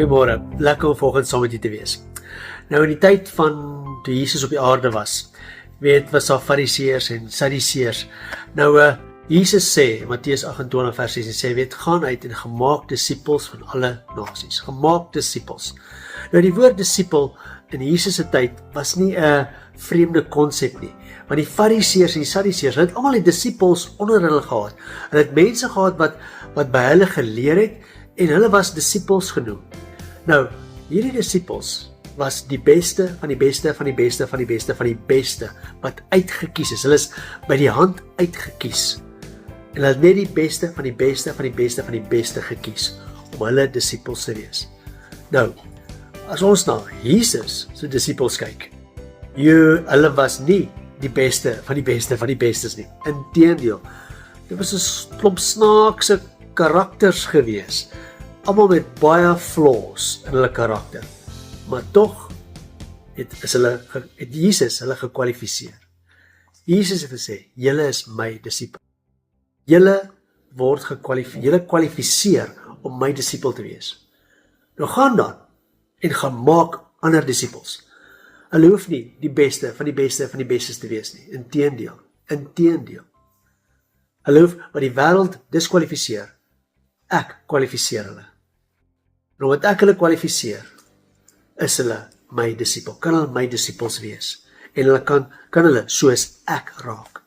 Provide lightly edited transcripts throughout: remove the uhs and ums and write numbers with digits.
Goeiemôre, lekker om vanoggend saam met u te wees. Nou in die tyd van toe Jesus op die aarde was was daar Fariseërs en Sadduseërs. Nou Jesus sê, Matteus 28 vers 6, sê, gaan uit en gemaak disippels van alle nasies. Gemaak disippels. Nou die woord disipel in Jesus se tyd was nie 'n vreemde konsep nie. Want die Fariseërs en die Sadduseërs, hulle het almal die disippels onder hulle gehad. Hulle het mense gehad wat by hulle geleer het en hulle was disippels genoem. Nou, hierdie disippels was die beste van die beste van die beste van die beste van die beste wat uitgekies is. Hulle is by die hand uitgekies. En hulle het net die beste van die beste van die beste van die beste gekies om hulle disippels te wees. Nou, as ons na Jesus se disippels kyk, hulle was nie die beste van die beste van die bestes nie. Inteendeel, dit was 'n klomp snaakse karakters gewees. Almal met baie flaws in hulle karakter. Maar tog het Jesus hulle gekwalifiseer. Jesus het gesê, julle is my disipel. Julle kwalifiseer om my disipel te wees. Nou gaan dan en gaan maak ander disipels. Hulle hoef nie die beste van die beste van die bestes te wees nie. Inteendeel. Hulle hoef wat die wêreld diskwalifiseer. Ek kwalifiseer hulle. En omdat ek hulle kwalifiseer, is hulle my disipel. Kan hulle my disipels wees. En hulle kan hulle soos ek raak.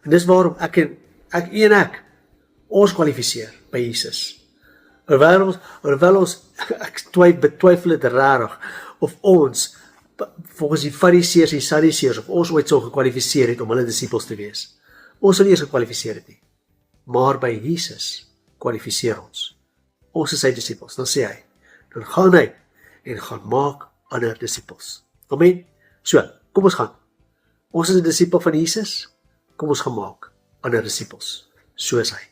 En dis waarom ek ons kwalifiseer by Jesus. Hoewel ons ek betwyfel dit rarig of ons volgens die Fariseërs en Sadduseërs of ons ooit sou gekwalifiseer het om hulle disipels te wees. Ons sou nie eens gekwalifiseer het nie. Maar by Jesus kwalifiseer ons. Ons is sy disipels. Dan sê hy, dan gaan hy en gaan maak ander disipels. Amen. So, kom ons gaan. Ons is 'n disipel van Jesus. Kom ons gaan maak ander disipels. So is hy.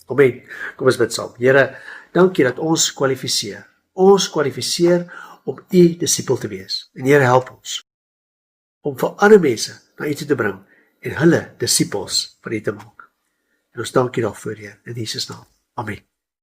Amen. Kom ons bid saam. Here, dankie dat ons kwalifiseer. Ons kwalifiseer om u disipel te wees. En Here, help ons om vir ander mense na u te bring en hulle disipels van u te maak. En ons dankie daarvoor, Heer, in Jesus naam. Amen.